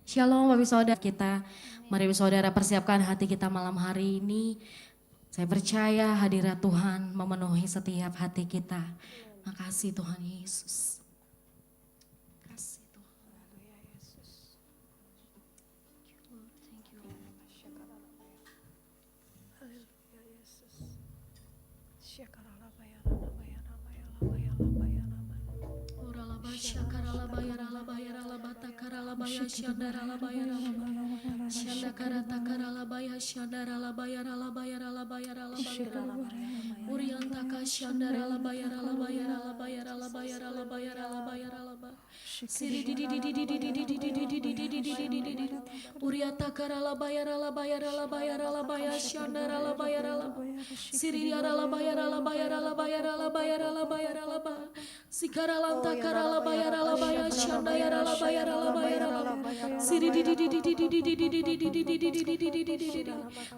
Shalom Bapak Saudara kita. Mari saudara persiapkan hati kita malam hari ini. Saya percaya hadirat Tuhan memenuhi setiap hati kita. Makasih Tuhan Yesus. Kasih Tuhan.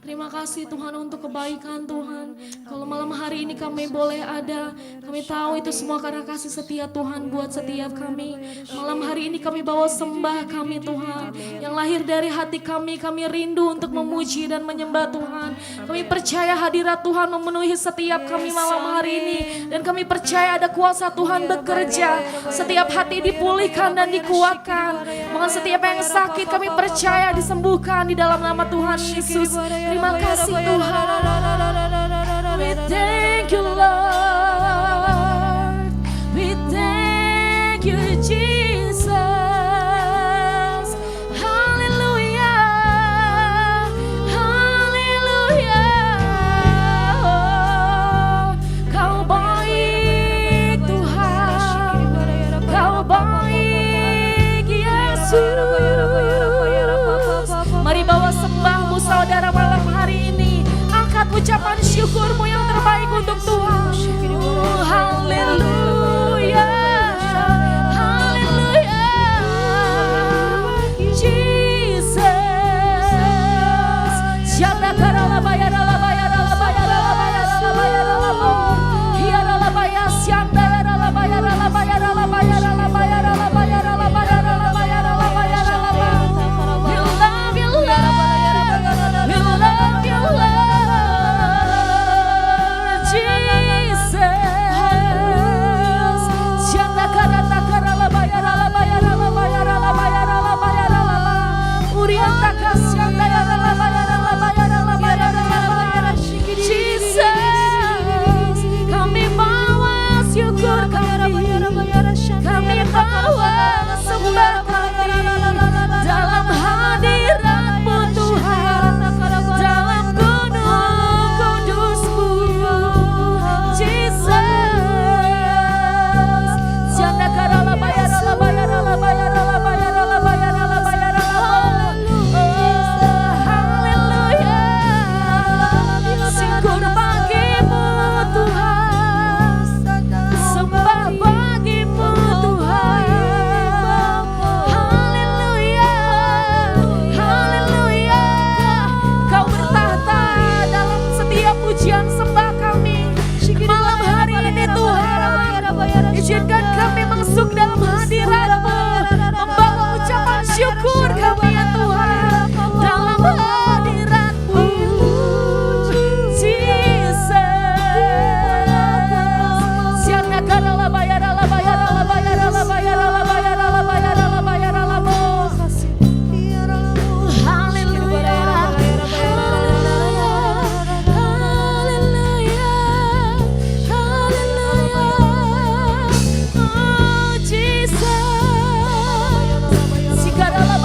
Terima kasih Tuhan untuk kebaikan Tuhan. Kalau malam hari ini kami boleh ada, kami tahu itu semua karena kasih setia Tuhan buat setiap kami. Malam hari ini kami bawa sembah kami Tuhan, yang lahir dari hati kami rindu untuk memuji dan menyembah Tuhan. Kami percaya hadirat Tuhan memenuhi setiap kami malam hari ini, dan kami percaya ada kuasa Tuhan bekerja. Setiap hati dipulihkan dan dikuatkan. Bahkan setiap yang sakit kami percaya disembuhkan di dalam nama Tuhan Yesus. Terima kasih Tuhan. We thank you Lord. We thank you Jesus. Hallelujah. Hallelujah. Kau baik Tuhan. Kau baik Yesus. Mari bawa sembahmu saudara malam hari ini. Angkat ucapan syukurmu yang terbaik untuk Tuhan. Haleluya. Haleluya. Jesus. Janda karala bayarala bayarala bayarala bayarala bayarala. Hiarala bayas janda yarala bayarala bayarala bayarala bayarala bayarala bayarala bayarala bayarala. We love you Lord. We love you Lord. Jesus. Janda karata karala bayarala bayarala bayarala bayarala bayarala. Urianta kasyanda yarala bayarala bayarala bayarala. Jesus. Kami bawa syukur kami. Kami bawa sembah kami dalam hadirat-Mu Tuhan, dalam gunung kudus-Mu Jesus. Janda karala bayarala bayarala bayarala bayarala bayarala bayarala. Haleluya. Syukur bagimu Tuhan, sembah bagimu Tuhan. Haleluya. Haleluya. Kau bertahta dalam setiap pujian sembah kami malam hari ini Tuhan. Izinkan kami masuk dalam hadirat-Mu, membawa ucapan syukur kami ya Tuhan, dalam hadirat-Mu Jesus. Siana karala bayarala bayarala bayarala bayarala bayarala bayarala bayarala mo. Haleluya. Haleluya. Haleluya. Oh Jesus. Sikarala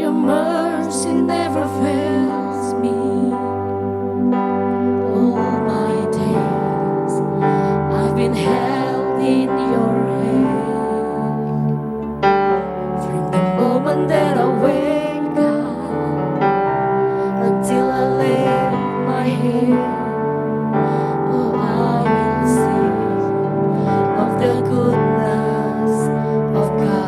your mercy never fails me. All my days I've been held in your hand. From the moment that I wake up until I lay my head, oh, I will sing of the goodness of God.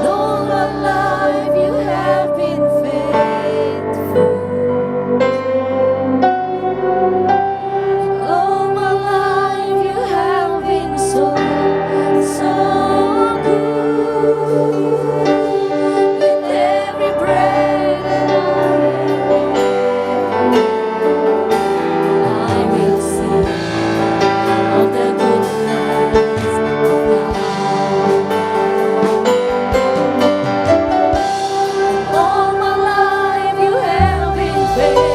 All my life you have been faithful. All my life you have been so, so good. With every breath that I will sing of the goodness of God. All my life you have been faithful.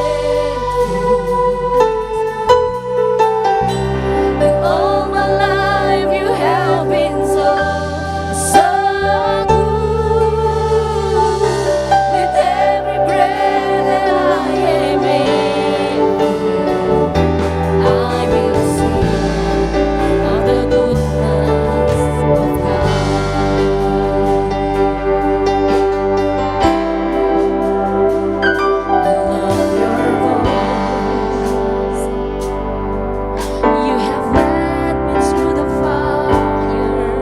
All my life you have been so, so good. With every breath that I am able, I will sing of the goodness of God. I love your voice. You have led me through the fire,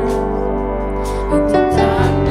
in the dark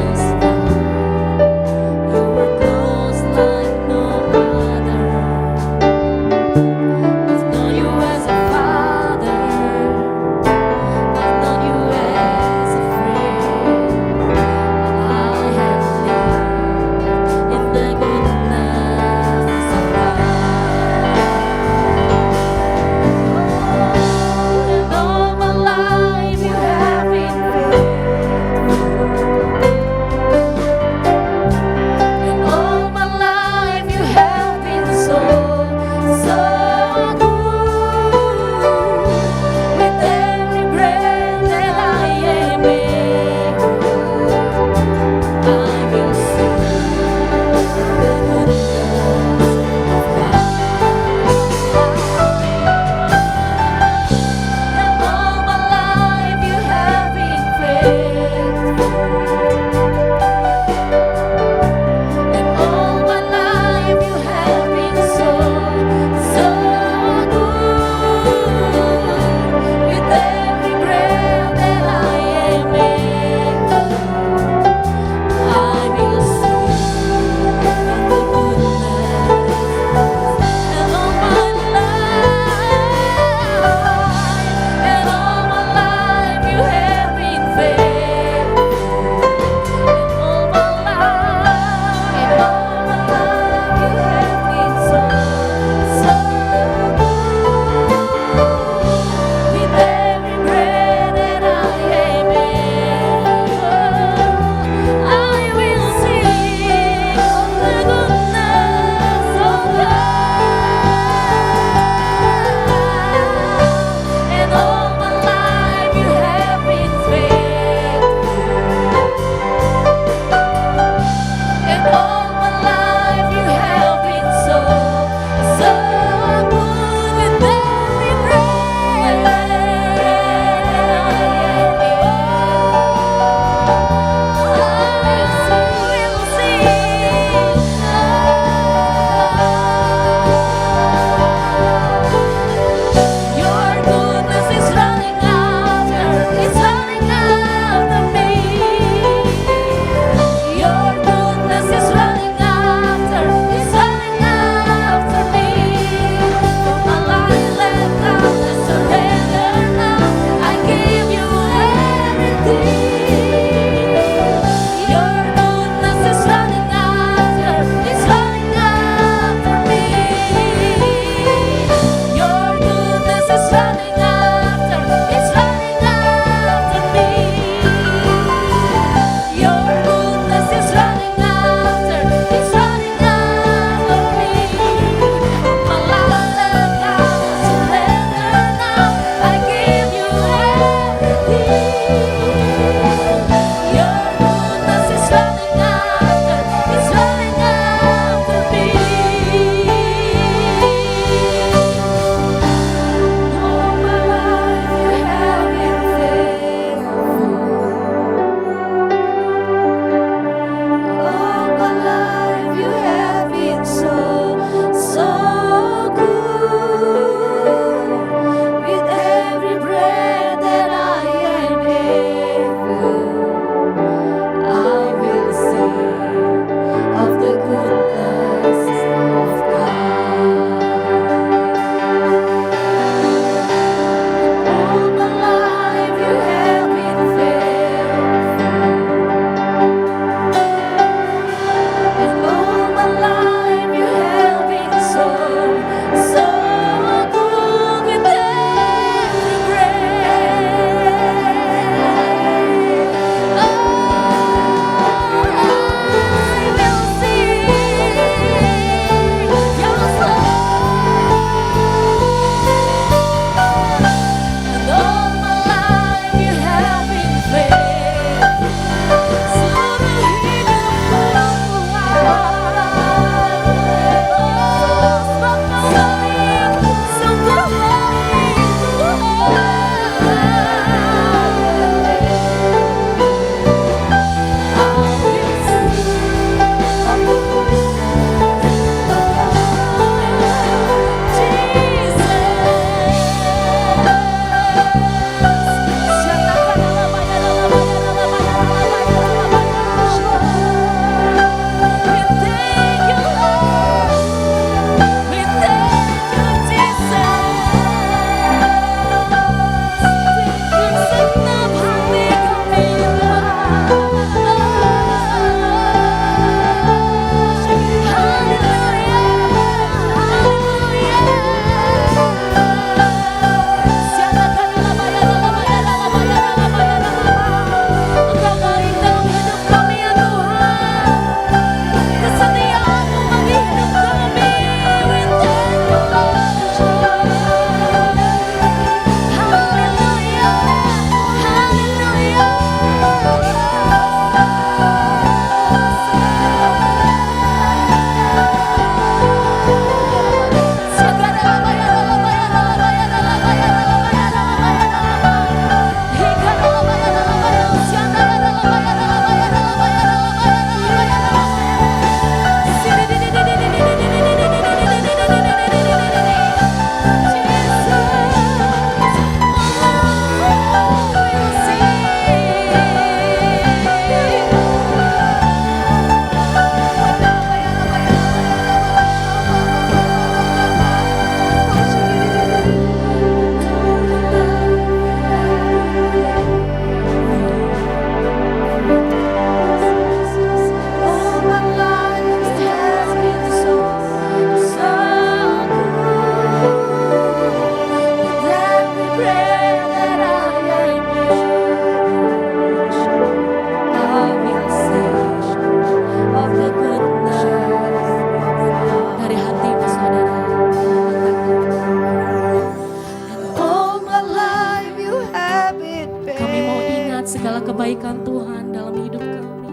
melihat segala kebaikan Tuhan dalam hidup kami.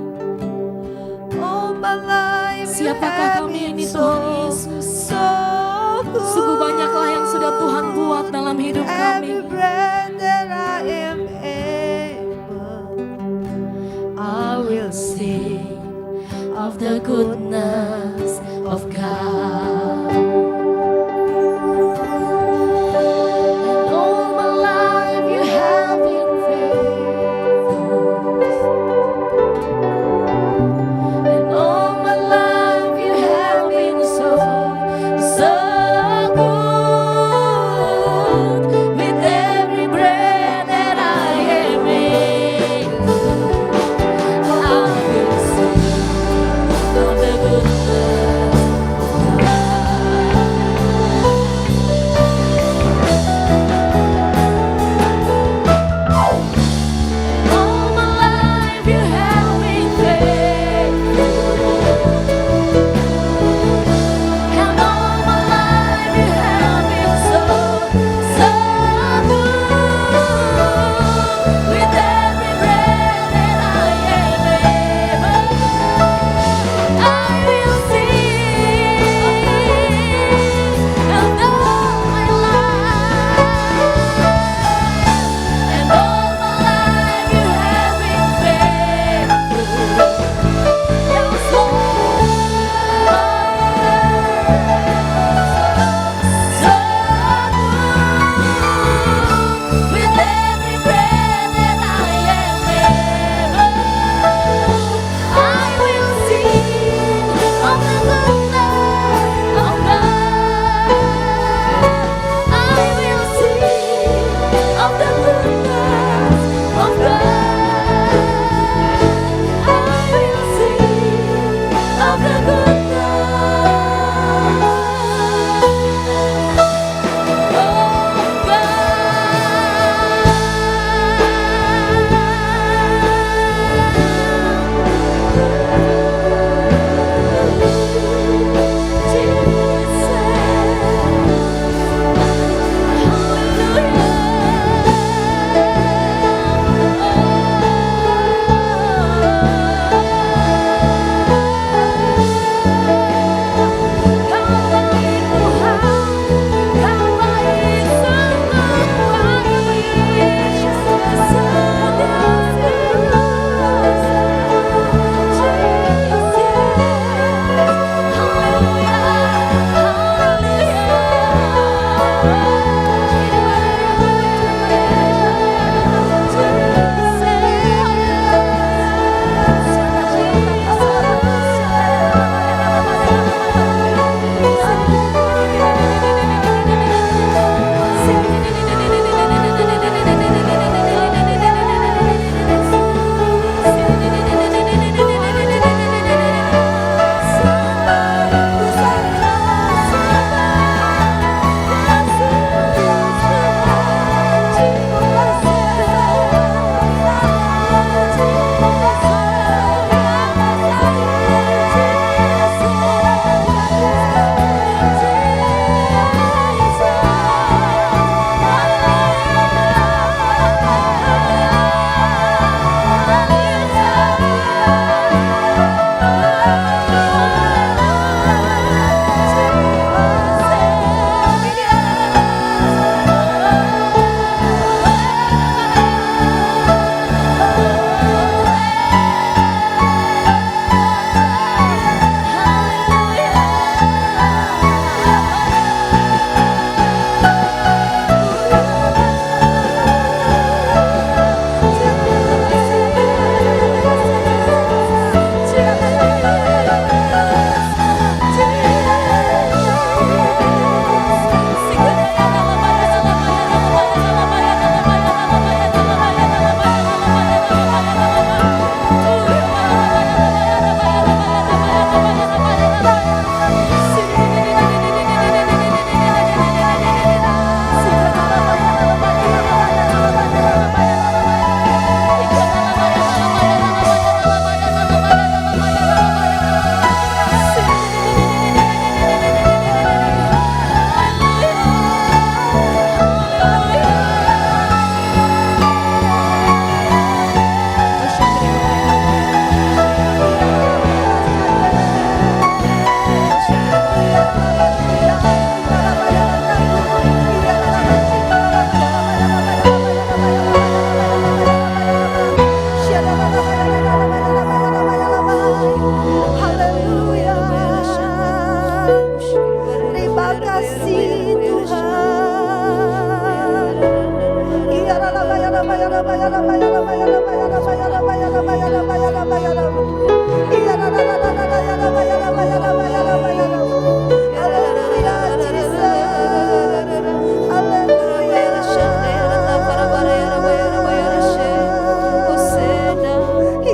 Siapakah kami ini Tuhan Yesus? Sungguh banyaklah yang sudah Tuhan buat dalam hidup kami. I will sing of the goodness of God. And all my life you have been faithful. And all my life you have been so good. With every breath that I am in, I will sing of the goodness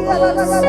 Hallelujah.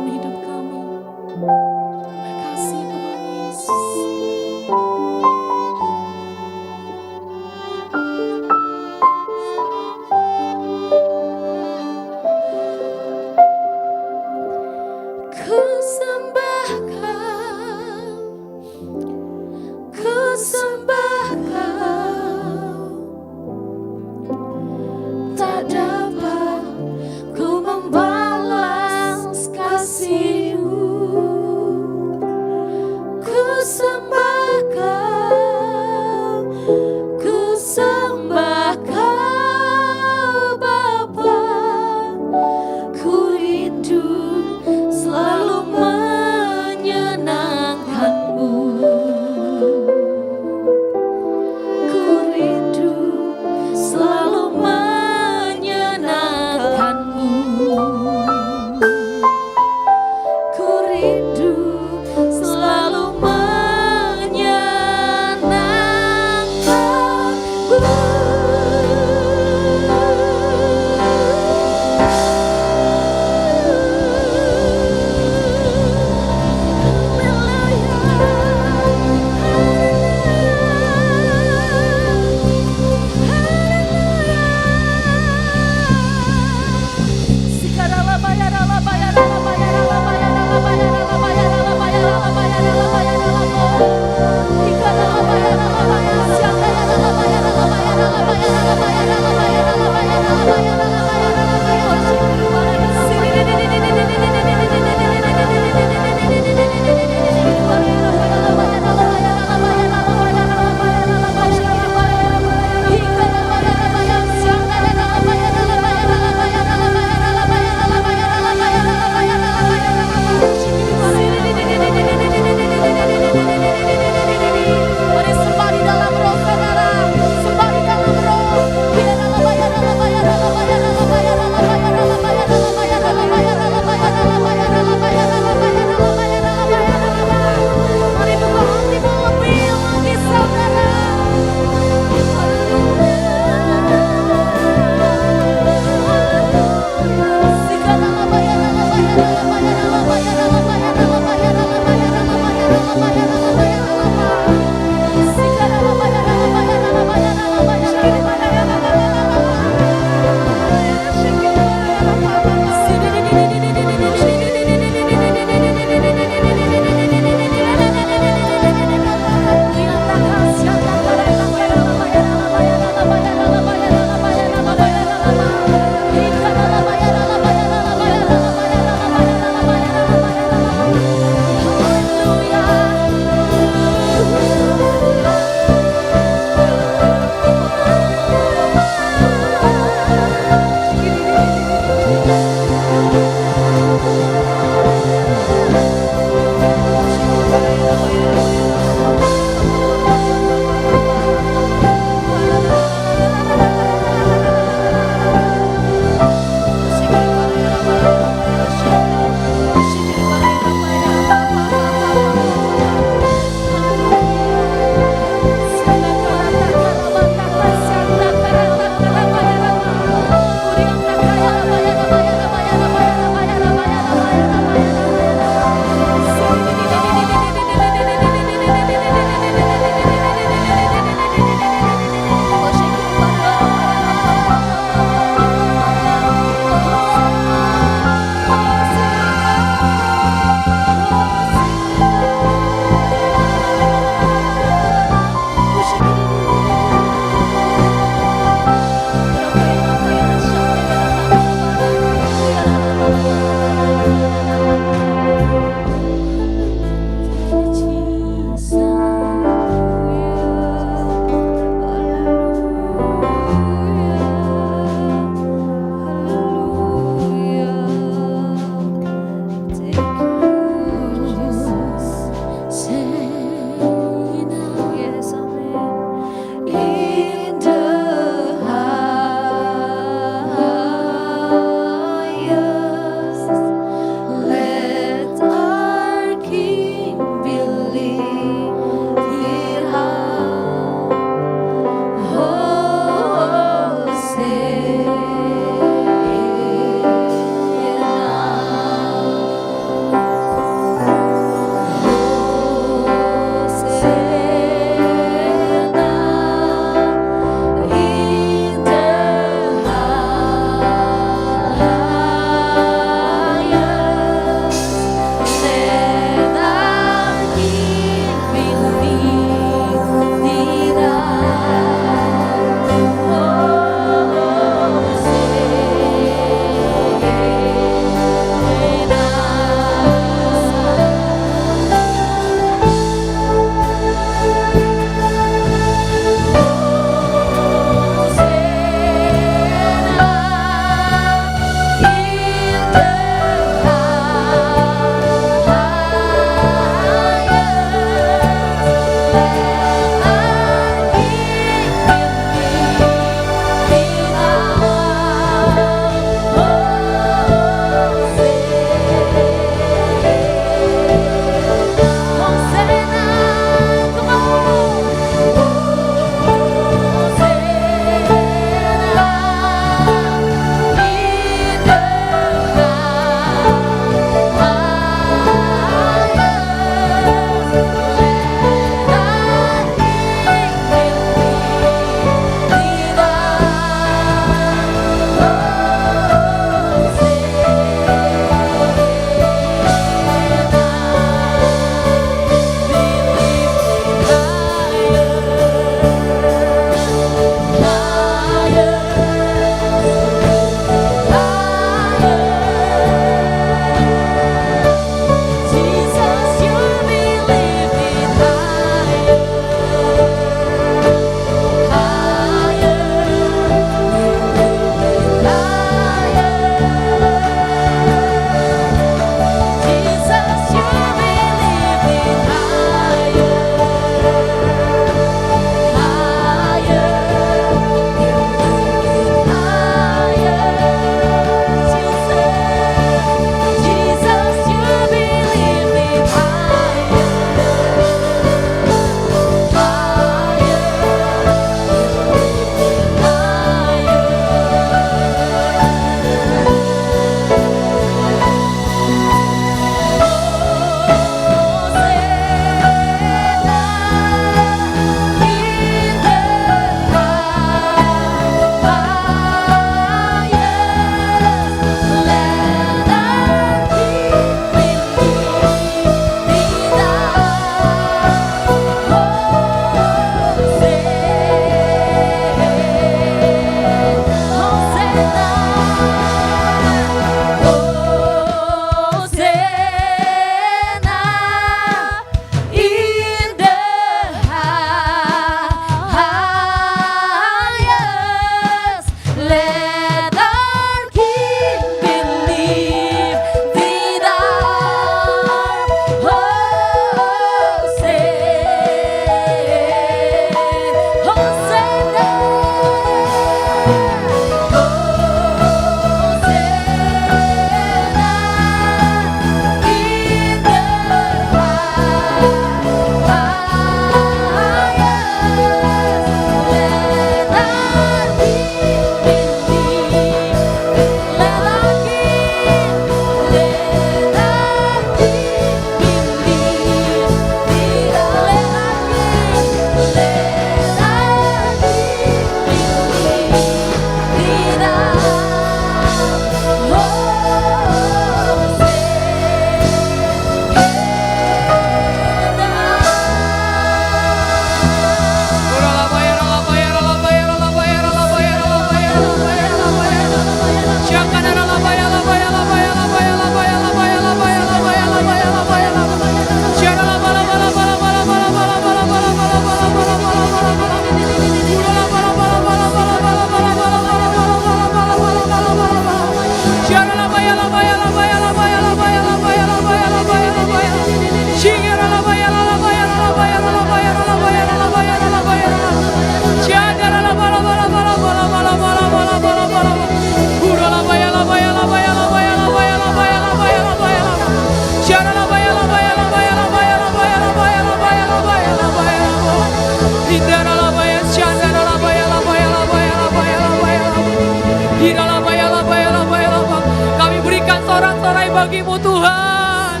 bagimu Tuhan.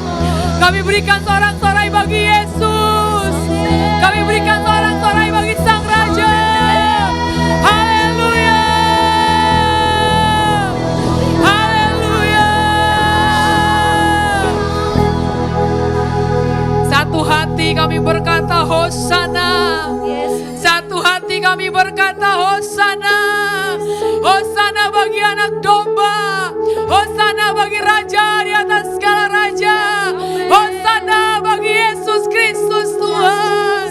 Kami berikan sorak-sorai bagi Yesus. Kami berikan sorak-sorai bagi Sang Raja. Haleluya. Haleluya. Satu hati kami berkata Hosana. Satu hati kami berkata Hosana. Hosana bagi anak domba. Hosana bagi raja di atas segala raja. Hosana bagi Yesus Kristus Tuhan.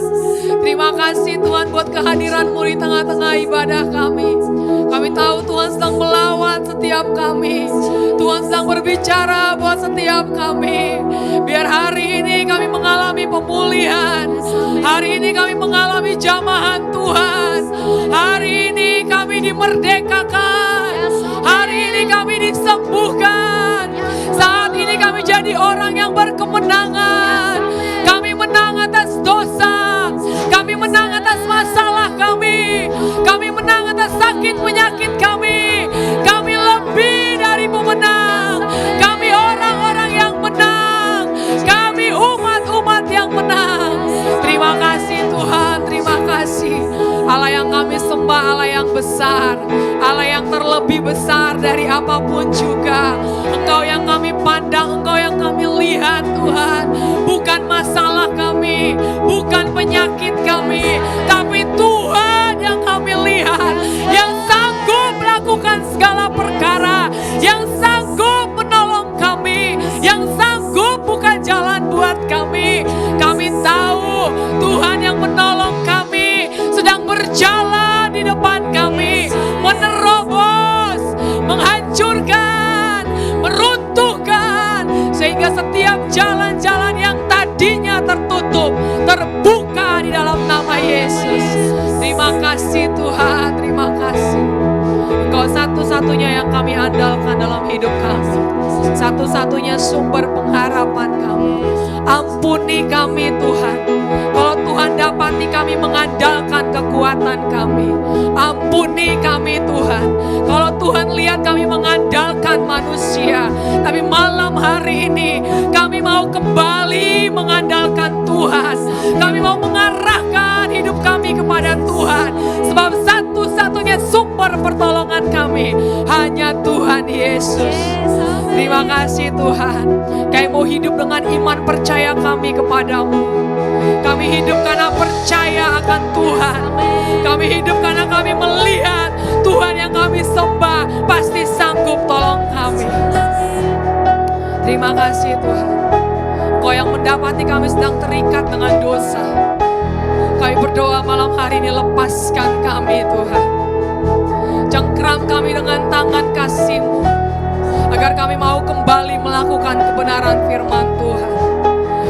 Terima kasih Tuhan buat kehadiran-Mu di tengah-tengah ibadah kami. Kami tahu Tuhan sedang melawat setiap kami. Tuhan sedang berbicara buat setiap kami. Biar hari ini kami mengalami pemulihan. Hari ini kami mengalami jamahan Tuhan. Hari ini kami dimerdekakan. Hari ini kami disembuhkan. Saat ini kami jadi orang yang berkemenangan. Kami menang atas dosa. Kami menang atas masalah kami. Kami menang atas sakit penyakit kami. Kami lebih dari pemenang. Kami orang-orang yang menang. Kami umat-umat yang menang. Terima kasih Tuhan, terima kasih. Allah yang kami sembah, Allah yang besar. Allah yang terlebih besar dari apapun juga. Engkau yang kami pandang, Engkau yang kami lihat Tuhan. Bukan masalah kami, bukan penyakit kami, tapi Tuhan yang kami lihat. Yang sanggup melakukan segala perkara. Yang sanggup menolong kami. Yang sanggup buka jalan buat kami. Kami tahu Tuhan yang menolong kami sedang berjalan di depan kami, menerobos, menghancurkan, meruntuhkan, sehingga setiap jalan-jalan yang tadinya tertutup terbuka di dalam nama Yesus. Terima kasih Tuhan, terima kasih. Engkau satu-satunya yang kami andalkan dalam hidup kami. Satu-satunya sumber pengharapan kami. Ampuni kami Tuhan. Kalau Tuhan dapati kami mengandalkan kekuatan kami. Ampuni kami Tuhan. Kalau Tuhan lihat kami mengandalkan manusia. Tapi malam hari ini kami mau kembali mengandalkan Tuhan. Kami mau mengarahkan hidup kami kepada Tuhan. Sebab satu-satunya sumber pertolongan kami hanya Tuhan Yesus. Terima kasih Tuhan. Kami mau hidup dengan iman percaya kami kepadamu. Kami hidup karena percaya akan Tuhan. Kami hidup karena kami melihat Tuhan yang kami sembah pasti sanggup tolong kami. Terima kasih Tuhan. Kau yang mendapati kami sedang terikat dengan dosa. Kami berdoa malam hari ini, lepaskan kami Tuhan. Cengkram kami dengan tangan kasih-Mu. Agar kami mau kembali melakukan kebenaran firman Tuhan.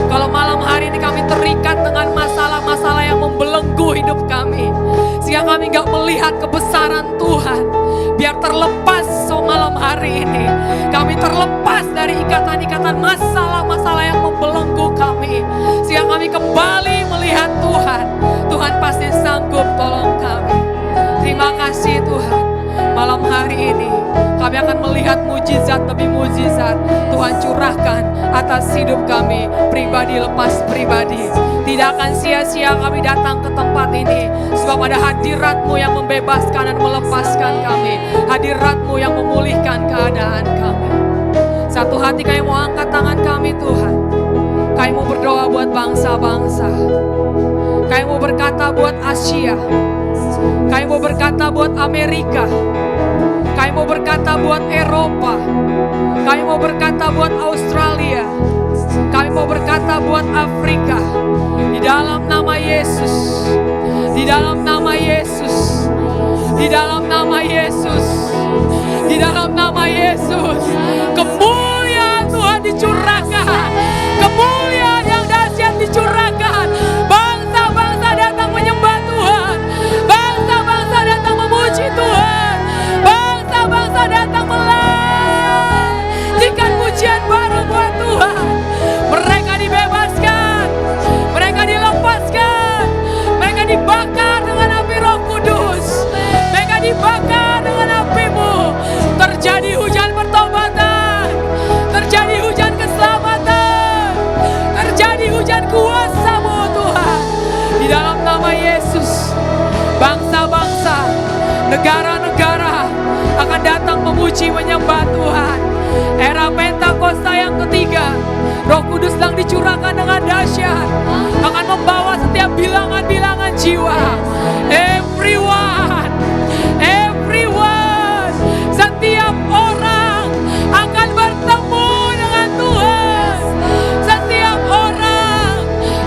Kalau malam hari ini kami terikat dengan masalah-masalah yang membelenggu hidup kami. Sehingga kami gak melihat kebesaran Tuhan. Biar terlepas malam hari ini. Kami terlepas dari ikatan-ikatan masalah-masalah yang membelenggu kami. Sehingga kami kembali melihat Tuhan. Tuhan pasti sanggup tolong kami. Terima kasih Tuhan. Malam hari ini kami akan melihat mujizat demi mujizat Tuhan curahkan atas hidup kami pribadi lepas pribadi. Tidak akan sia-sia kami datang ke tempat ini. Sebab ada hadirat-Mu yang membebaskan dan melepaskan kami. Hadirat-Mu yang memulihkan keadaan kami. Satu hati kami mau angkat tangan kami Tuhan. Kami mau berdoa buat bangsa-bangsa. Kami mau berkata buat Asia. Kami mau berkata buat Amerika. Kami mau berkata buat Eropa. Kami mau berkata buat Australia. Kami mau berkata buat Afrika. Di dalam nama Yesus. Di dalam nama Yesus. Di dalam nama Yesus. Di dalam nama Yesus. Kemuliaan Tuhan dicurahkan. Kemuliaan yang dahsyat dicurahkan. Bangsa-bangsa datang menyembah Tuhan. Bangsa-bangsa datang memuji Tuhan. Bangsa-bangsa datang melanjutkan pujian baru buat Tuhan. Mereka dibebaskan. Mereka dilepaskan. Mereka dibakar dengan api Roh Kudus. Mereka dibakar dengan api-Mu. Terjadi hujan negara-negara akan datang memuji menyembah Tuhan. Era Pentakosta yang ketiga, Roh Kudus sedang dicurahkan dengan dahsyat, akan membawa setiap bilangan-bilangan jiwa. Everyone, setiap orang akan bertemu dengan Tuhan. Setiap orang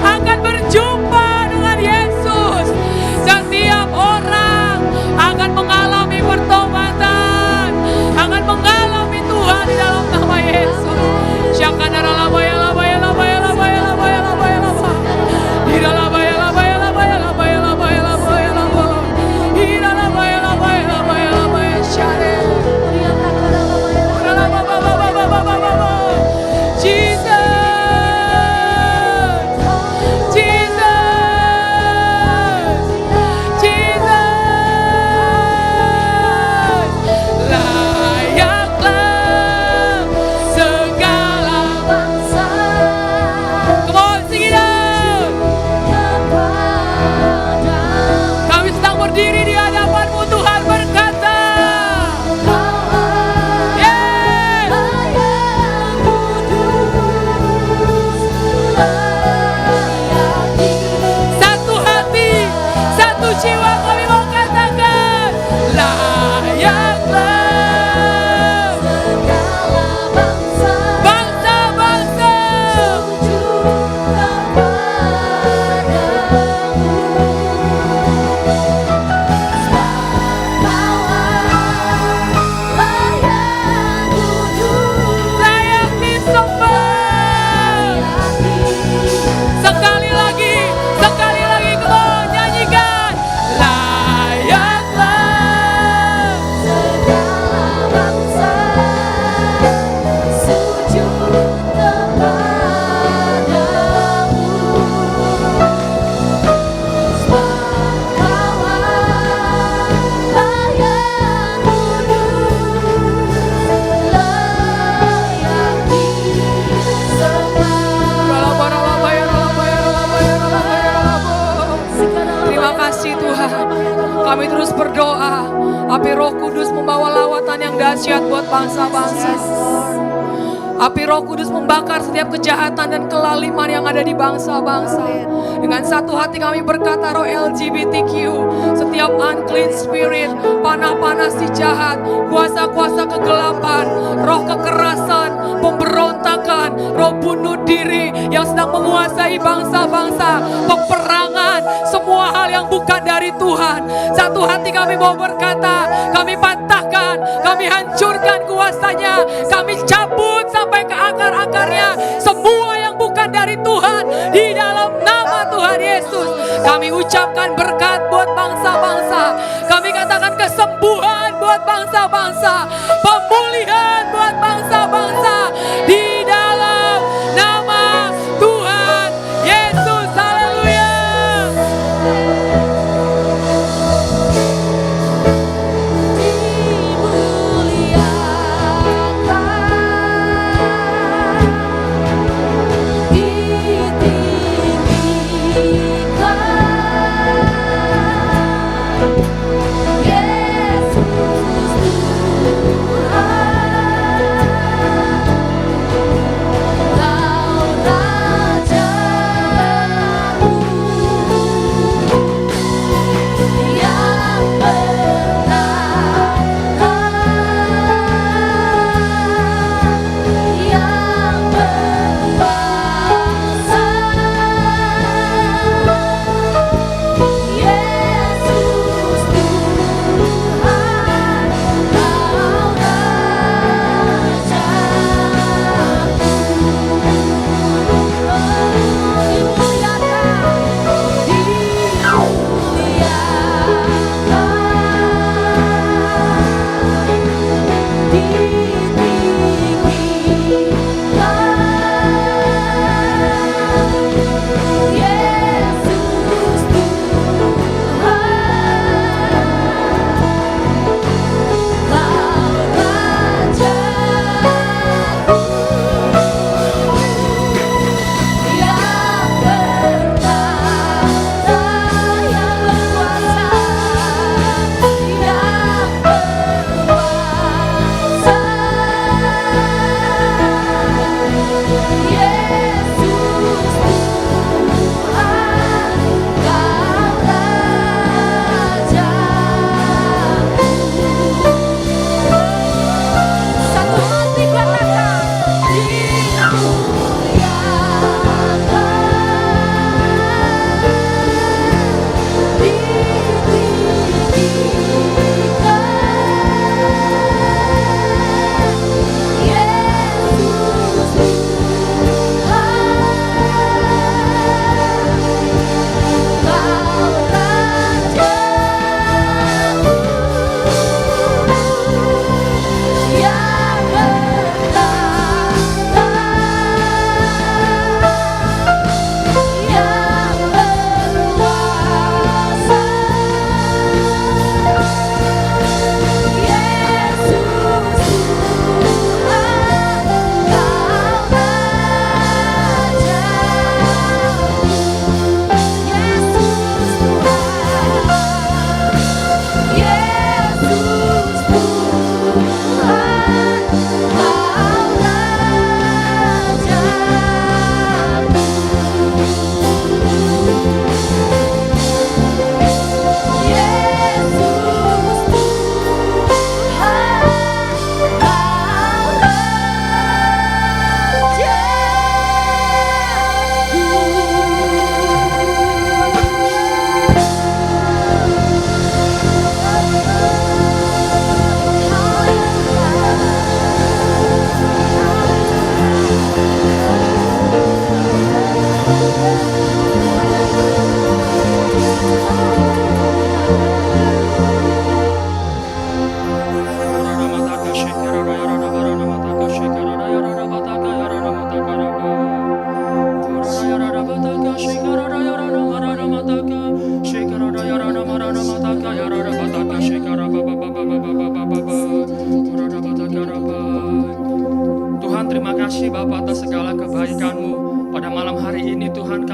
akan berjumpa dengan Yesus. Setiap orang akan mengalami pertobatan, akan mengalami Tuhan di dalam nama Yesus. Syakadara laba ya laba ya laba ya laba ya laba ya laba ya laba. Ira laba ya laba ya laba ya laba ya laba ya laba ya laba. Ira laba ya laba ya laba ya laba ya syare. Ira laba ba ba ba ba ba ba ba. Jesus. Kami terus berdoa, api Roh Kudus membawa lawatan yang dahsyat buat bangsa-bangsa. Api Roh Kudus membakar setiap kejahatan dan kelaliman yang ada di bangsa-bangsa. Dengan satu hati kami berkata, roh LGBTQ, setiap unclean spirit, panah-panah si jahat, kuasa-kuasa kegelapan, roh kekerasan, pemberontakan, roh bunuh diri yang sedang menguasai bangsa-bangsa, peperangan, semua hal yang bukan dari Tuhan. Satu hati kami mau berkata, kami patahkan, kami hancurkan kuasanya, kami cabut sampai ke akar-akarnya, semua yang bukan dari Tuhan, di dalam nama Tuhan Yesus. Kami ucapkan berkat buat bangsa-bangsa, kami katakan kesembuhan buat bangsa-bangsa, pemulihan buat bangsa-bangsa, di dalam nama Tuhan Yesus. Haleluya. Yesus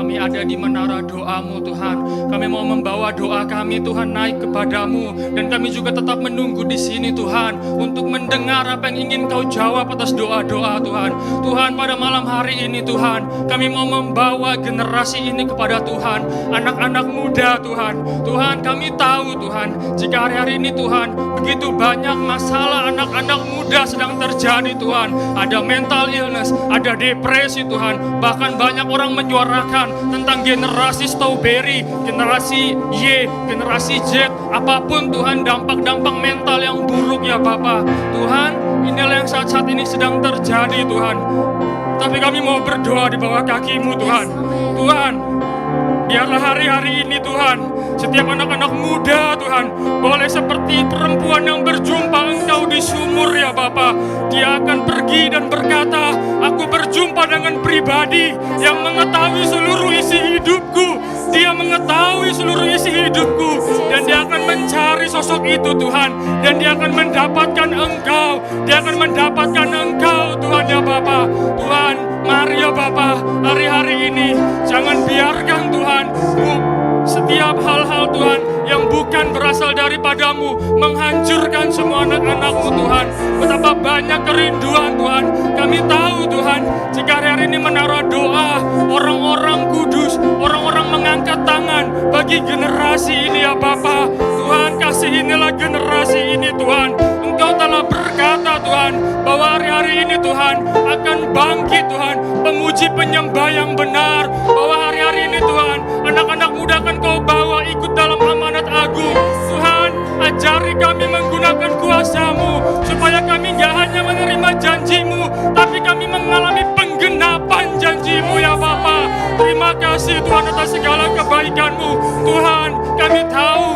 kami ada di menara doa-Mu Tuhan. Kami mau membawa doa kami Tuhan naik kepadamu, dan kami juga tetap menunggu di sini Tuhan untuk mendengar apa yang ingin Kau jawab atas doa-doa Tuhan. Tuhan, pada malam hari ini Tuhan, kami mau membawa generasi ini kepada Tuhan, anak-anak muda Tuhan. Tuhan, kami tahu Tuhan, jika hari-hari ini Tuhan, begitu banyak masalah anak-anak muda sedang terjadi Tuhan. Ada mental illness, ada depresi Tuhan, bahkan banyak orang menyuarakan tentang generasi strawberry, generasi Y, generasi Z, apapun Tuhan, dampak-dampak mental yang buruk ya Bapa. Tuhan, inilah yang saat-saat ini sedang terjadi Tuhan. Tapi kami mau berdoa di bawah kaki-Mu Tuhan. Tuhan, biarlah hari-hari ini Tuhan, setiap anak-anak muda Tuhan, boleh seperti perempuan yang berjumpa Engkau di sumur ya Bapa. Dia akan pergi dan berkata, aku berjumpa dengan pribadi yang mengetahui seluruh isi hidupku. Dia mengetahui seluruh isi hidupku, dan dia akan mencari sosok itu Tuhan, dan dia akan mendapatkan Engkau. Dia akan mendapatkan Engkau Tuhan ya Bapa. Tuhan, mari ya Bapa, hari-hari ini jangan biarkan Tuhan setiap hal-hal Tuhan yang bukan berasal daripada-Mu menghancurkan semua anak-anak-Mu Tuhan. Betapa banyak kerinduan Tuhan. Kami tahu Tuhan, jika hari ini menara doa, orang-orang kudus, orang-orang mengangkat tangan bagi generasi ini ya Bapa. Tuhan, kasihinilah generasi ini Tuhan. Engkau telah berkata Tuhan, bahwa hari-hari ini Tuhan akan bangkit Tuhan pemuji penyembah yang benar. Bahwa hari-hari ini Tuhan, anak-anak muda akan Kau bawa ikut dalam amanat agung. Tuhan, ajari kami menggunakan kuasa-Mu, supaya kami gak hanya menerima janji-Mu, tapi kami mengalami penggenapan janji-Mu ya Bapa. Terima kasih Tuhan atas segala kebaikan-Mu. Tuhan, kami tahu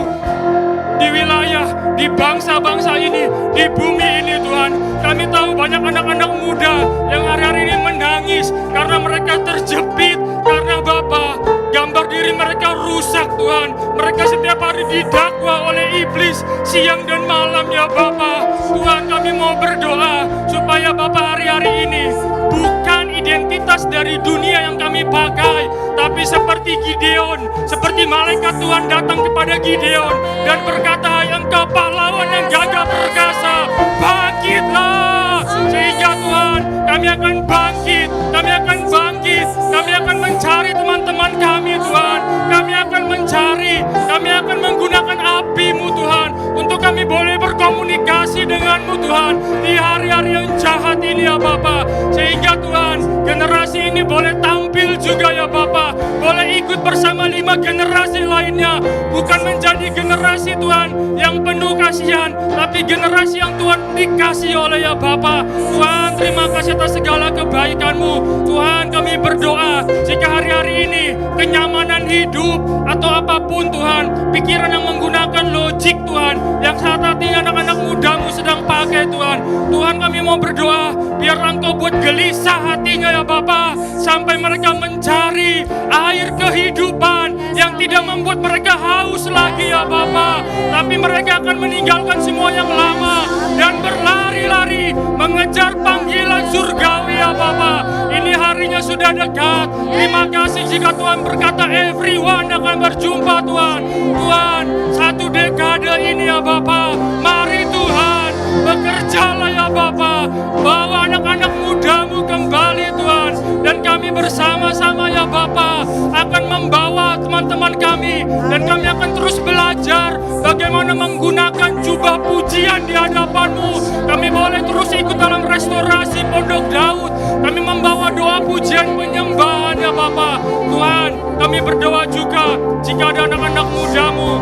di wilayah, di bangsa-bangsa ini, di bumi ini Tuhan, kami tahu banyak anak-anak muda yang hari-hari ini menangis karena mereka terjepit, karena Bapa, gambar diri mereka rusak Tuhan. Mereka setiap hari didakwa oleh iblis siang dan malam ya Bapa. Tuhan, kami mau berdoa supaya Bapa hari-hari ini bukan identitas dari dunia yang kami pakai, tapi seperti Gideon, seperti malaikat Tuhan datang kepada Gideon dan berkata, hai engkau pahlawan yang gagah perkasa, bangkitlah. Sehingga Tuhan, kami akan bangkit, kami akan bangkit, kami akan mencari teman-teman kami Tuhan. Kami akan mencari, kami akan menggunakan api-Mu Tuhan, untuk kami boleh berkomunikasi dengan-Mu Tuhan di hari-hari yang jahat ini ya Bapa. Sehingga Tuhan, generasi ini boleh tampil juga ya Bapa, boleh ikut bersama 5 generasi lainnya, bukan menjadi generasi Tuhan yang penuh kasihan, tapi generasi yang Tuhan dikasih oleh ya Bapa. Tuhan, terima kasih atas segala kebaikan-Mu. Tuhan, kami berdoa jika hari-hari ini kenyamanan hidup atau apapun Tuhan, pikiran yang menggunakan logik Tuhan, yang saat ini anak-anak muda-Mu sedang pakai Tuhan. Tuhan, kami mau berdoa, biar Engkau buat gelisah hatinya ya Bapa, sampai mereka mencari air kehidupan yang tidak membuat mereka haus lagi ya Bapa, tapi mereka akan meninggalkan semua yang lama dan berlari-lari mengejar panggilan surgawi ya Bapa. Ini harinya sudah dekat. Terima kasih jika Tuhan berkata everyone akan berjumpa Tuhan. Tuhan, 1 dekade ini ya Bapa, mari Tuhan, bekerjalah ya Bapa, bawa anak-anak muda-Mu kembali Tuhan, dan kami bersama-sama ya Bapa akan membawa teman-teman kami, dan kami akan terus belajar bagaimana menggunakan jubah pujian di hadapan-Mu. Kami boleh terus ikut dalam restorasi Pondok Daud, kami membawa doa pujian penyembahan ya Bapa. Tuhan, kami berdoa juga jika ada anak-anak muda-Mu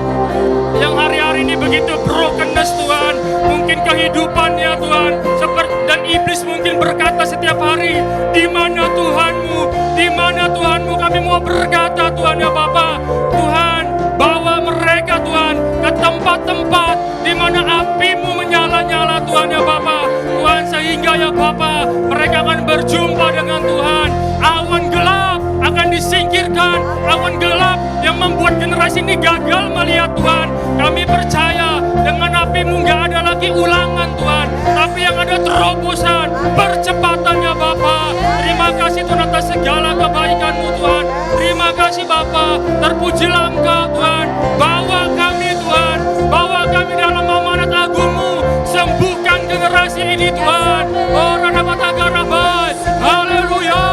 yang hari-hari ini begitu brokenness Tuhan, mungkin kehidupannya Tuhan seperti, dan iblis mungkin berkata setiap hari, di mana Tuhan-Mu, di mana Tuhan-Mu. Kami mau berkata Tuhan ya Bapa, Tuhan, bawa mereka Tuhan ke tempat-tempat di mana api-Mu menyala-nyala Tuhan ya Bapa. Tuhan, sehingga ya Bapa, mereka akan berjumpa dengan Tuhan. Awan gelap akan disingkirkan, awan gelap yang membuat generasi ini gagal melihat Tuhan. Kami percaya dengan api-Mu gak ada lagi ulangan Tuhan, tapi yang ada terobosan, percepatan ya Bapa. Terima Terima kasih Tuhan atas segala kebaikan-Mu Tuhan. Terima kasih Bapa, terpujilah Engkau Tuhan. Bawa kami Tuhan, bawa kami dalam amanat agung-Mu. Sembuhkan generasi ini Tuhan. Oh Radapatagarabai, haleluya.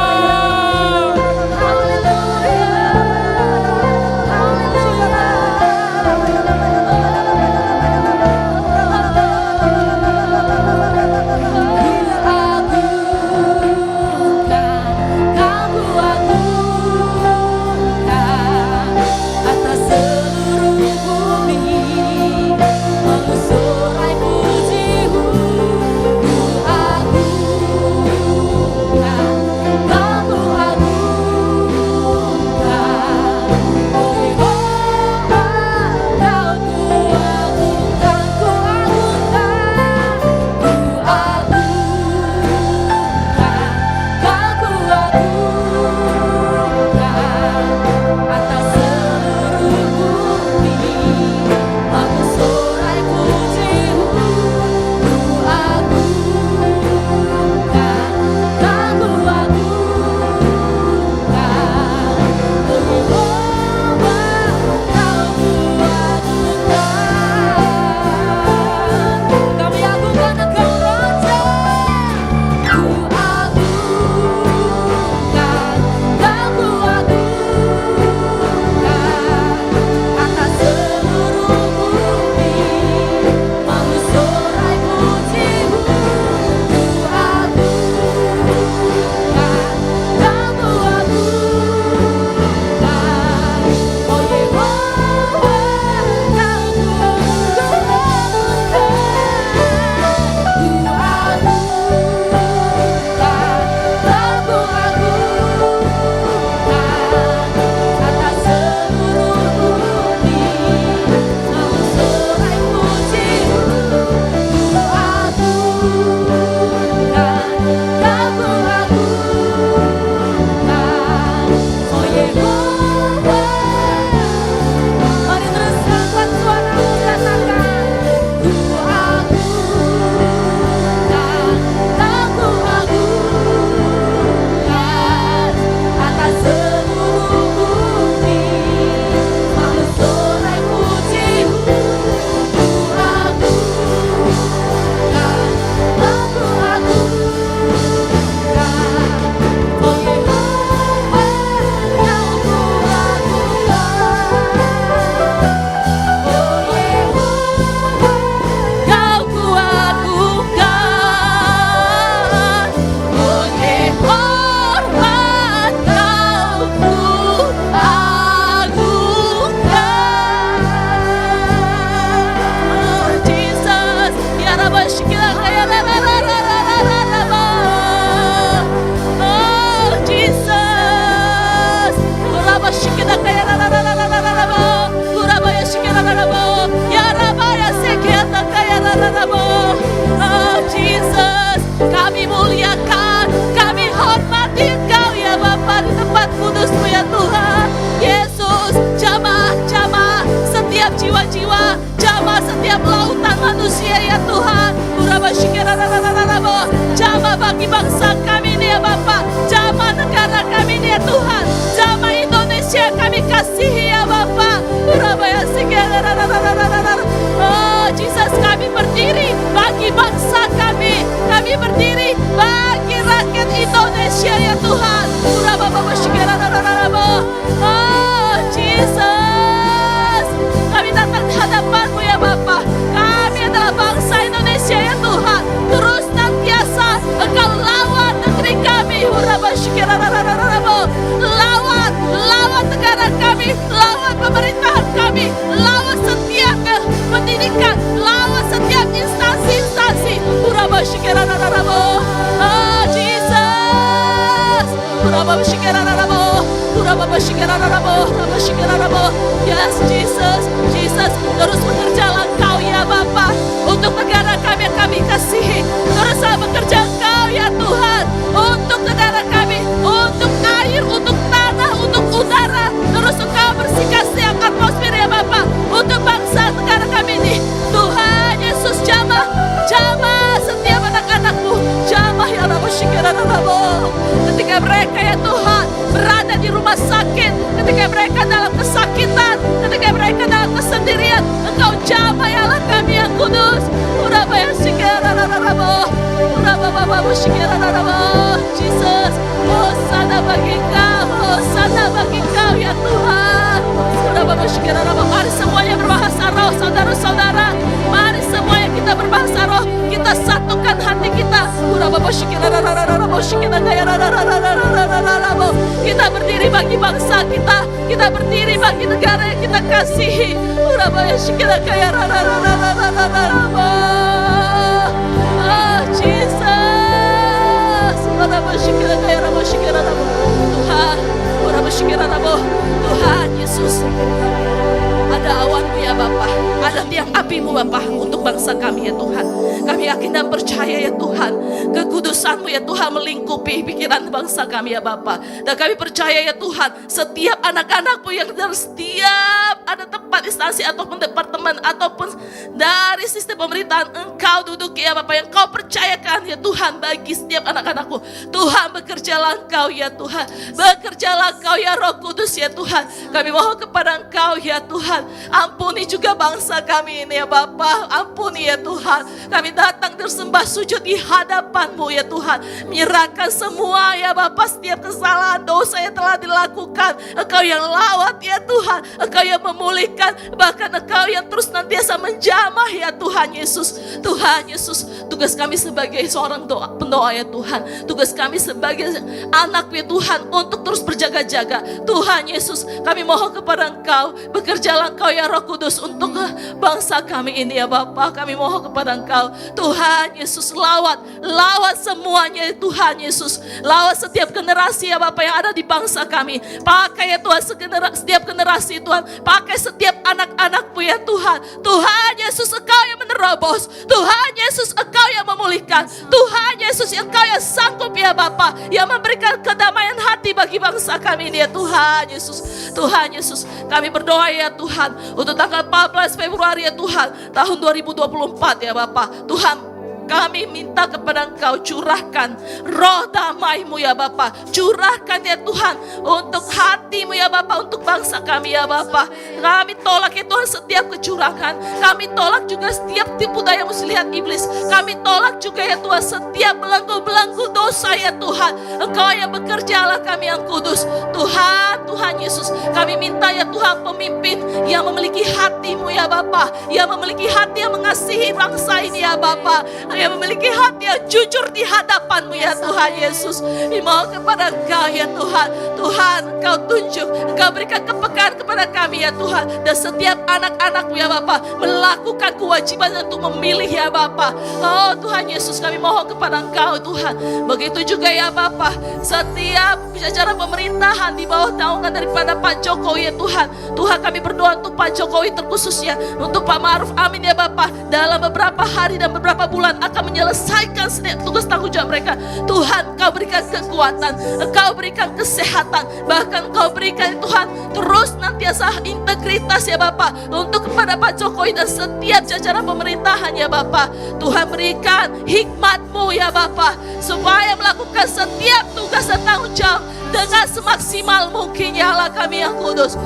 Jamah bagi bangsa kami ini ya Bapa, jamah negara kami ini ya Tuhan, jamah Indonesia kami kasihi ya Bapa. Oh Jesus, kami berdiri bagi bangsa kami berdiri bagi rakyat Indonesia ya Tuhan. Oh Jesus, kami datang di hadapan-Mu ya Bapa. Kami adalah bangsa Indonesia ya Tuhan. Terus nantiasa Engkau lawan negeri kami. Lawan negara kami, lawan pemerintahan kami, lawan setiap pendidikan, lawan setiap instansi-instansi. Oh Jesus, yes Jesus, Jesus, terus bekerjalah Engkau ya Bapa untuk negara kami yang kami kasihi. Teruslah bekerja Engkau ya Tuhan untuk negara kami, untuk air, untuk tanah, untuk udara. Terus Engkau bersihkan setiap atmosfer ya Bapa untuk bangsa negara kami ini. Tuhan Yesus, jamah setiap anak-anak-Mu, jamah ya Rabbi. Ketika mereka ya Tuhan berada di rumah sakit, ketika mereka dalam kesakitan, ketika mereka dalam kesendirian, Engkau jamah ya Allah kami yang kudus. Jesus, hosana bagi Engkau, hosana bagi Engkau ya Tuhan. Mari semuanya berbahasa roh, saudara-saudara. Mari semuanya kita berbahasa roh, kita satukan hati kita. Kita berdiri bagi bangsa kita, kita berdiri bagi negara yang kita kasihi. Tuhan Yesus, ada awan-Mu ya Bapa, ada tiang api-Mu Bapa untuk bangsa kami ya Tuhan. Kami yakin dan percaya ya Tuhan, kekudusan-Mu ya Tuhan melingkupi pikiran bangsa kami ya Bapa. Dan kami percaya ya Tuhan, setiap anak-anak-Mu yang dari setiap ada tempat instansi ataupun departemen ataupun dari sistem pemerintahan, Engkau duduk ya Bapa, yang Kau percayakan ya Tuhan bagi setiap anak-anak-Mu. Tuhan, bekerjalah Engkau ya Tuhan, bekerjalah Engkau ya Roh Kudus ya Tuhan. Kami mohon kepada Engkau ya Tuhan, ampuni juga bangsa kami ini ya Bapa, ampuni ya Tuhan. Kami datang bersembah sujud di hadapan-Mu ya Tuhan, menyerahkan semua ya Bapa, setiap kesalahan dosa yang telah dilakukan. Engkau yang lawat ya Tuhan, Engkau yang memulihkan, bahkan Engkau yang terus nantiasa menjamah ya Tuhan Yesus. Tuhan Yesus, tugas kami sebagai seorang pendoa ya Tuhan, tugas kami sebagai anak ya Tuhan untuk terus berjaga-jaga. Tuhan Yesus, kami mohon kepada Engkau, bekerjalah Engkau ya Roh Kudus untuk bangsa kami ini ya Bapa. Kami mohon kepada Engkau, Tuhan Yesus, lawat semuanya ya Tuhan Yesus, lawat setiap generasi ya Bapa yang ada di bangsa kami. Pakai ya Tuhan setiap generasi Tuhan, pakai setiap anak-anak-Mu ya Tuhan. Tuhan Yesus, Engkau yang menerobos, Tuhan Yesus, Engkau yang memulihkan, Tuhan Yesus, Engkau yang sanggup ya Bapa, yang memberikan kedamaian hati bagi bangsa kami ini ya Tuhan Yesus. Tuhan Yesus, kami berdoa ya Tuhan untuk tanggal 14 Februari ya Tuhan tahun 2024 ya Bapa. Tuhan, kami minta kepada Engkau, curahkan roh damai-Mu ya Bapa, curahkan ya Tuhan untuk hati-Mu ya Bapa, untuk bangsa kami ya Bapa. Kami tolak ya Tuhan setiap kecurangan, kami tolak juga setiap tipu daya muslihat iblis, kami tolak juga ya Tuhan setiap belenggu-belenggu dosa ya Tuhan. Engkau yang bekerjalah kami yang kudus Tuhan. Tuhan Yesus, kami minta ya Tuhan pemimpin yang memiliki hati-Mu ya Bapa, yang memiliki hati yang mengasihi bangsa ini ya Bapa, yang memiliki hati yang jujur di hadapan-Mu ya Tuhan Yesus. Mohon kepada Engkau ya Tuhan, Tuhan Engkau tunjuk, Engkau berikan kepekaan kepada kami ya Tuhan, dan setiap anak-anak-Mu ya Bapa melakukan kewajiban untuk memilih ya Bapa. Oh Tuhan Yesus, kami mohon kepada Engkau Tuhan. Begitu juga ya Bapa, setiap jajaran pemerintahan di bawah naungan daripada Pak Jokowi ya Tuhan. Tuhan, kami berdoa untuk Pak Jokowi terkhususnya, untuk Pak Ma'ruf Amin ya Bapa, dalam beberapa hari dan beberapa bulan akan menyelesaikan setiap tugas tanggung jawab mereka. Tuhan, Engkau berikan kekuatan, Engkau berikan kesehatan, bahkan Engkau berikan Tuhan terus nantiasa integritas ya Bapa untuk kepada Pak Jokowi dan setiap jajaran pemerintahan ya Bapa. Tuhan, berikan hikmat-Mu ya Bapa supaya melakukan setiap tugas dan tanggung jawab dengan semaksimal mungkin ya Allah kami yang kudus.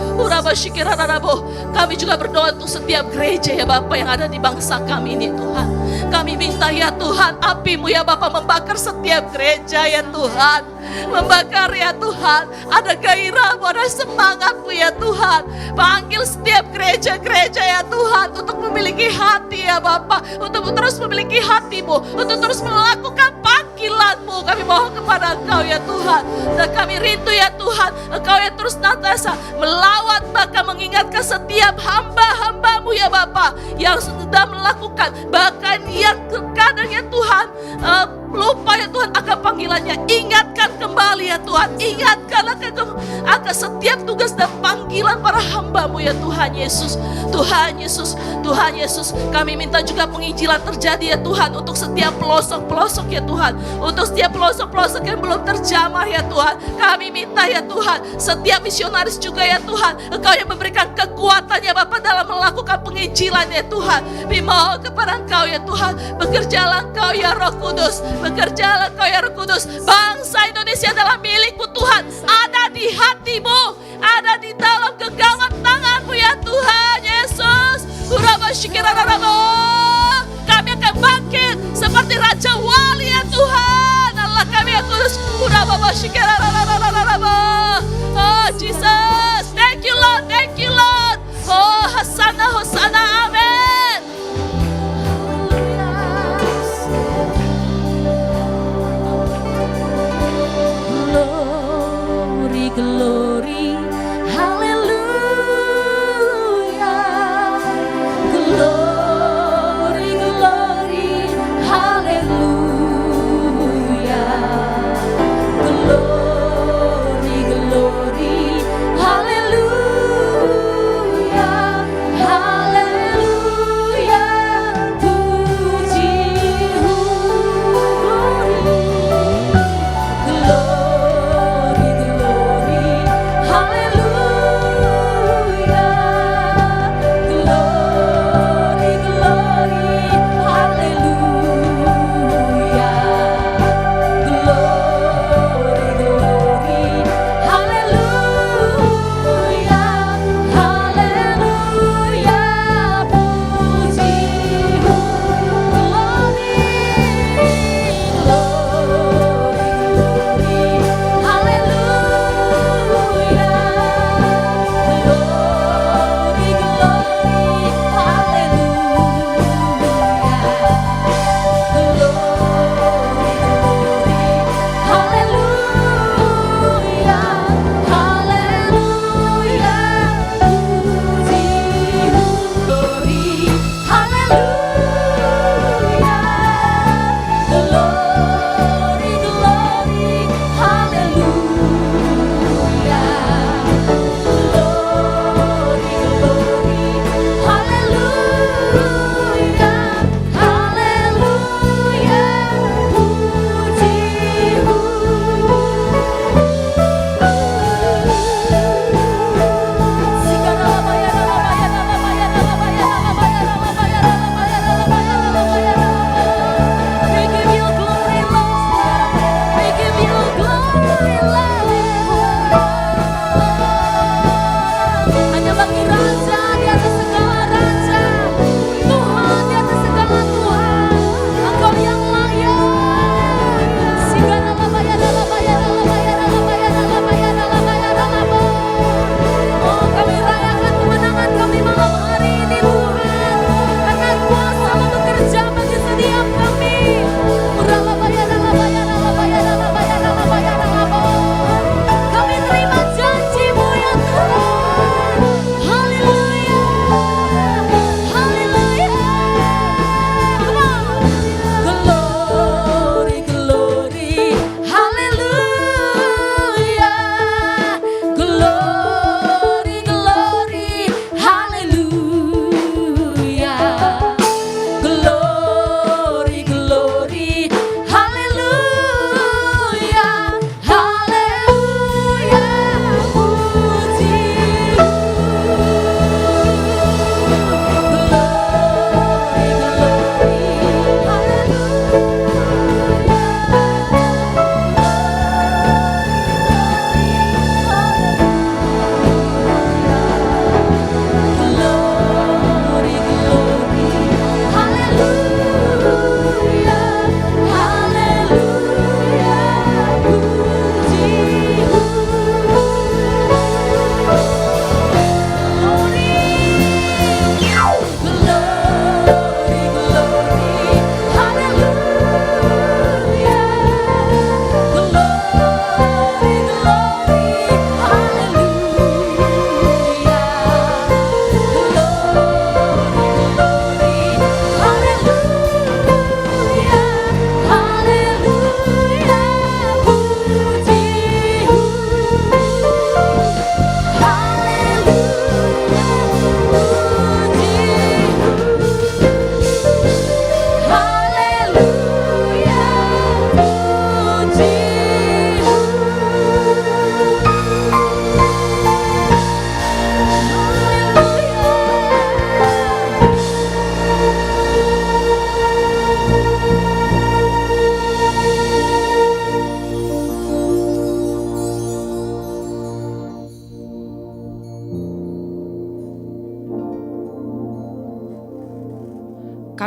Kami juga berdoa untuk setiap gereja ya Bapa yang ada di bangsa kami ini Tuhan. Kami minta ya Tuhan, api-Mu ya Bapa membakar setiap gereja ya Tuhan, membakar ya Tuhan, ada gairah, ada semangat-Mu ya Tuhan. Panggil setiap gereja-gereja ya Tuhan untuk memiliki hati ya Bapa, untuk terus memiliki hati-Mu, untuk terus melakukan panggilan-Mu. Kami mohon kepada Engkau ya Tuhan, dan kami rindu ya Tuhan, Engkau yang terus nantiasa melawat, bahkan mengingatkan setiap hamba-hamba-Mu ya Bapa yang sudah melakukan, bahkan yang terkadang ya Tuhan lupa ya Tuhan akan panggilannya. Ingatkan kembali ya Tuhan, ingatkan akan setiap tugas dan panggilan para hamba-Mu ya Tuhan Yesus. Tuhan Yesus, Tuhan Yesus, kami minta juga penginjilan terjadi ya Tuhan untuk setiap pelosok-pelosok ya Tuhan. Untuk setiap pelosok-pelosok yang belum terjamah ya Tuhan. Kami minta ya Tuhan, setiap misionaris juga ya Tuhan, Engkau yang memberikan kekuatan ya Bapa dalam melakukan penginjilan ya Tuhan. Kami mohon kepada Engkau ya Tuhan, bekerjalah Engkau ya Roh Kudus, bekerjalah Engkau ya Roh Kudus. Bangsa Indonesia adalah milik-Mu Tuhan, ada di hati-Mu, ada di dalam genggaman tangan-Mu ya Tuhan Yesus. Kami akan bangkit seperti Raja Wali ya Tuhan. Allah kami yang kudus. Oh Jesus, thank you Lord, thank you Lord. Oh Hosanna, Hosanna, amin. Glory, glory, hallelujah. Glory, glory, hallelujah. Glory, glory, hallelujah, hallelujah.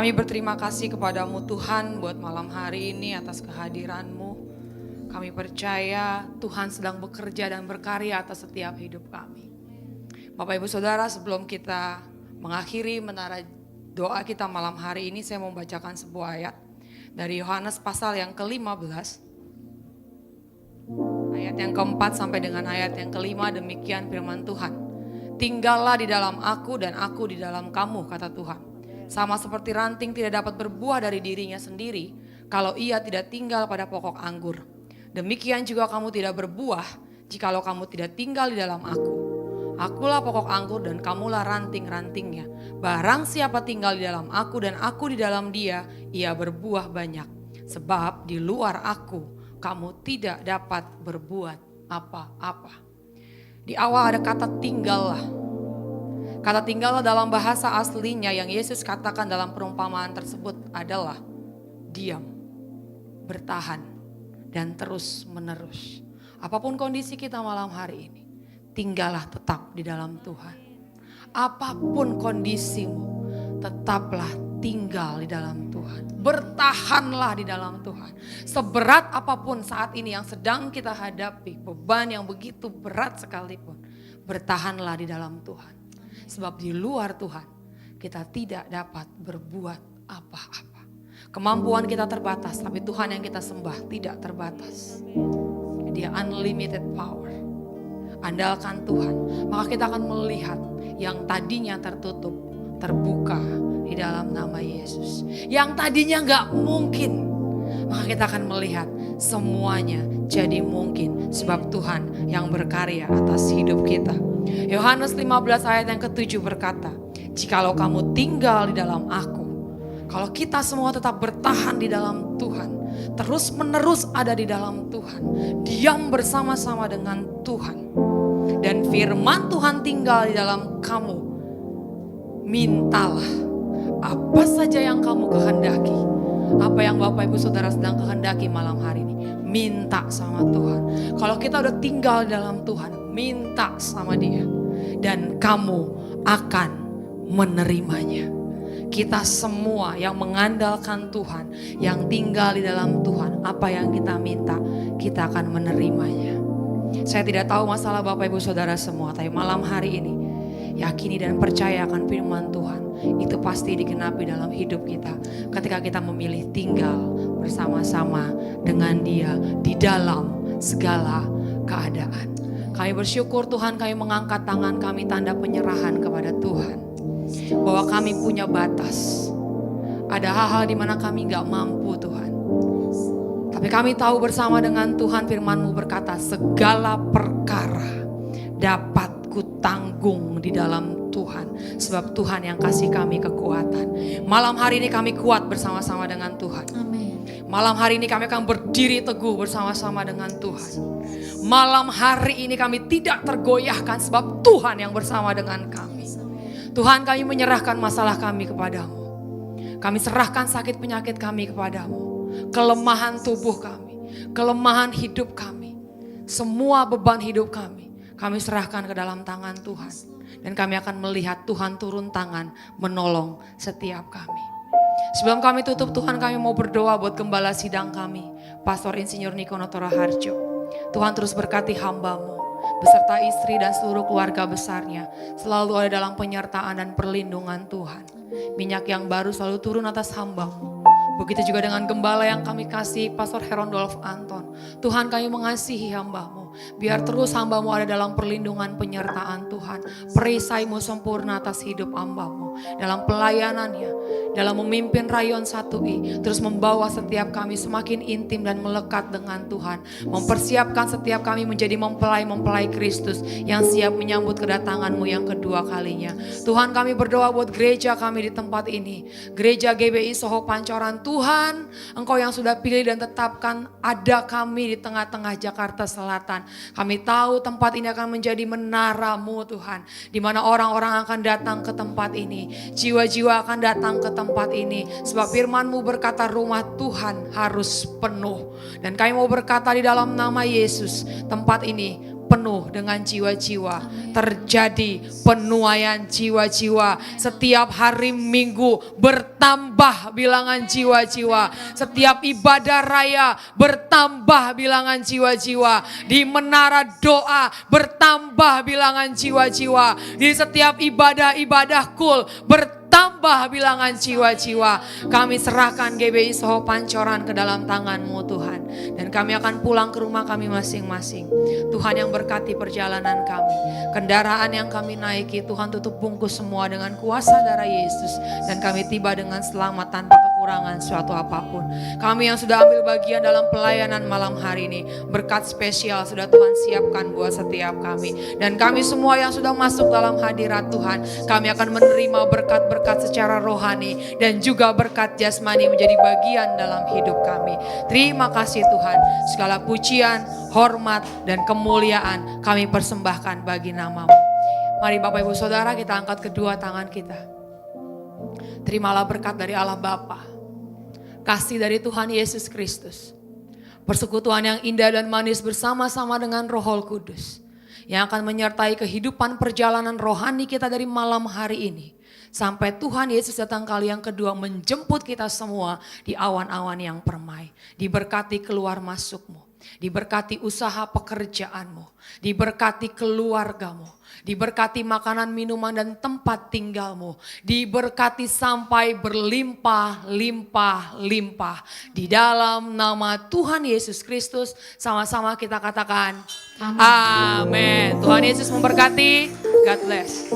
Kami berterima kasih kepadamu Tuhan buat malam hari ini atas kehadiran-Mu. Kami percaya Tuhan sedang bekerja dan berkarya atas setiap hidup kami. Bapak Ibu Saudara, sebelum kita mengakhiri menara doa kita malam hari ini, saya mau membacakan sebuah ayat dari Yohanes pasal yang ke-15. Ayat yang keempat sampai dengan ayat yang kelima, demikian firman Tuhan. Tinggallah di dalam aku dan aku di dalam kamu, kata Tuhan. Sama seperti ranting tidak dapat berbuah dari dirinya sendiri kalau ia tidak tinggal pada pokok anggur. Demikian juga kamu tidak berbuah jikalau kamu tidak tinggal di dalam aku. Akulah pokok anggur dan kamulah ranting-rantingnya. Barang siapa tinggal di dalam aku dan aku di dalam dia, ia berbuah banyak. Sebab di luar aku, kamu tidak dapat berbuat apa-apa. Di awal ada kata tinggallah. Kata tinggallah dalam bahasa aslinya yang Yesus katakan dalam perumpamaan tersebut adalah diam, bertahan, dan terus menerus. Apapun kondisi kita malam hari ini, tinggallah tetap di dalam Tuhan. Apapun kondisimu, tetaplah tinggal di dalam Tuhan. Bertahanlah di dalam Tuhan. Seberat apapun saat ini yang sedang kita hadapi, beban yang begitu berat sekalipun, bertahanlah di dalam Tuhan. Sebab di luar Tuhan kita tidak dapat berbuat apa-apa. Kemampuan kita terbatas, tapi Tuhan yang kita sembah tidak terbatas. Dia unlimited power. Andalkan Tuhan, maka kita akan melihat yang tadinya tertutup, terbuka di dalam nama Yesus. Yang tadinya gak mungkin, maka kita akan melihat semuanya jadi mungkin. Sebab Tuhan yang berkarya atas hidup kita. Yohanes 15 ayat yang ke-7 berkata, jikalau kamu tinggal di dalam aku, kalau kita semua tetap bertahan di dalam Tuhan, terus menerus ada di dalam Tuhan, diam bersama-sama dengan Tuhan, dan firman Tuhan tinggal di dalam kamu, mintalah apa saja yang kamu kehendaki. Apa yang Bapak Ibu Saudara sedang kehendaki malam hari ini, minta sama Tuhan. Kalau kita udah tinggal di dalam Tuhan, minta sama Dia, dan kamu akan menerimanya. Kita semua yang mengandalkan Tuhan, yang tinggal di dalam Tuhan, apa yang kita minta, kita akan menerimanya. Saya tidak tahu masalah Bapak Ibu Saudara semua, tapi malam hari ini yakini dan percaya akan firman Tuhan, itu pasti digenapi dalam hidup kita ketika kita memilih tinggal bersama-sama dengan Dia di dalam segala keadaan. Kami bersyukur Tuhan, kami mengangkat tangan kami tanda penyerahan kepada Tuhan, bahwa kami punya batas. Ada hal-hal di mana kami gak mampu Tuhan, tapi kami tahu bersama dengan Tuhan, firman-Mu berkata segala perkara dapat ku tanggung di dalam Tuhan, sebab Tuhan yang kasih kami kekuatan. Malam hari ini kami kuat bersama-sama dengan Tuhan. Amin. Malam hari ini kami akan berdiri teguh bersama-sama dengan Tuhan. Malam hari ini kami tidak tergoyahkan sebab Tuhan yang bersama dengan kami. Tuhan, kami menyerahkan masalah kami kepadamu. Kami serahkan sakit penyakit kami kepadamu. Kelemahan tubuh kami, kelemahan hidup kami, semua beban hidup kami serahkan ke dalam tangan Tuhan. Dan kami akan melihat Tuhan turun tangan menolong setiap kami. Sebelum kami tutup Tuhan, kami mau berdoa buat gembala sidang kami, Pastor Insinyur Niko Noto Raharjo. Tuhan terus berkati hamba-Mu beserta istri dan seluruh keluarga besarnya, selalu ada dalam penyertaan dan perlindungan Tuhan. Minyak yang baru selalu turun atas hamba-Mu. Begitu juga dengan gembala yang kami kasih, Pastor Herondolf Anton. Tuhan, kami mengasihi hamba-Mu. Biar terus hamba-Mu ada dalam perlindungan penyertaan Tuhan. Perisai-Mu sempurna atas hidup hamba-Mu. Dalam pelayanannya, dalam memimpin Rayon 1I. Terus membawa setiap kami semakin intim dan melekat dengan Tuhan. Mempersiapkan setiap kami menjadi mempelai-mempelai Kristus yang siap menyambut kedatangan-Mu yang kedua kalinya. Tuhan, kami berdoa buat gereja kami di tempat ini. Gereja GBI Soho Pancoran. Tuhan, Engkau yang sudah pilih dan tetapkan ada kami di tengah-tengah Jakarta Selatan. Kami tahu tempat ini akan menjadi menara-Mu Tuhan, di mana orang-orang akan datang ke tempat ini, jiwa-jiwa akan datang ke tempat ini, sebab firman-Mu berkata rumah Tuhan harus penuh. Dan kami mau berkata di dalam nama Yesus, tempat ini penuh dengan jiwa-jiwa. Terjadi penuaian jiwa-jiwa. Setiap hari Minggu bertambah bilangan jiwa-jiwa. Setiap ibadah raya bertambah bilangan jiwa-jiwa. Di menara doa bertambah bilangan jiwa-jiwa. Di setiap ibadah-ibadah kul bertambah bilangan jiwa-jiwa. Kami serahkan GBI Soho Pancoran ke dalam tangan-Mu Tuhan. Dan kami akan pulang ke rumah kami masing-masing. Tuhan yang berkati perjalanan kami. Kendaraan yang kami naiki, Tuhan tutup bungkus semua dengan kuasa darah Yesus. Dan kami tiba dengan selamat tanpa kekurangan suatu apapun. Kami yang sudah ambil bagian dalam pelayanan malam hari ini, berkat spesial sudah Tuhan siapkan buat setiap kami. Dan kami semua yang sudah masuk dalam hadirat Tuhan, kami akan menerima berkat-berkat secara rohani dan juga berkat jasmani menjadi bagian dalam hidup kami. Terima kasih Tuhan, segala pujian, hormat, dan kemuliaan kami persembahkan bagi nama-Mu. Mari Bapak Ibu Saudara, kita angkat kedua tangan kita. Terimalah berkat dari Allah Bapa, kasih dari Tuhan Yesus Kristus, persekutuan yang indah dan manis bersama-sama dengan Roh Kudus, yang akan menyertai kehidupan perjalanan rohani kita dari malam hari ini, sampai Tuhan Yesus datang kali yang kedua menjemput kita semua di awan-awan yang permai. Diberkati keluar masukmu, diberkati usaha pekerjaanmu, diberkati keluargamu, diberkati makanan, minuman, dan tempat tinggalmu. Diberkati sampai berlimpah-limpah-limpah. Di dalam nama Tuhan Yesus Kristus, sama-sama kita katakan amin. Tuhan Yesus memberkati. God bless.